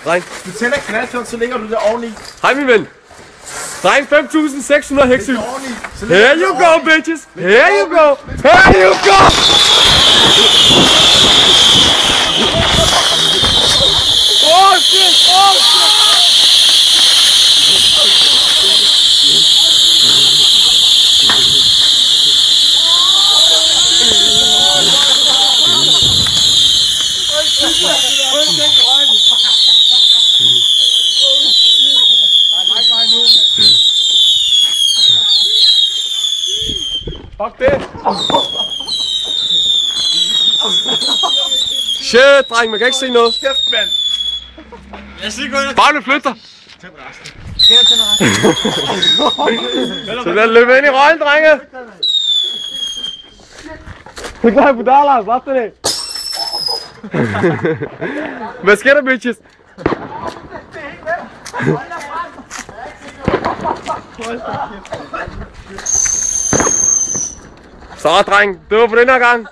Dreng. Du tænder knaldtøren, så ligger du der oveni. Hej min ven. Dreng, 5.600 heksyl. Here you go, bitches. Here you go. Here you go. Oh shit. Oh shit. Fuck det! Shit, dreng, man kan ikke se noget. Kæft, mand! Jeg siger godt, Bare flyt dig! Skal jeg tænde resten? Så lad løbe ind i røgen, drenge! Det er klart på dig, Lars. Hvad er det? Hvad sker der, bitches? Så, dreng. Det var på den her gang.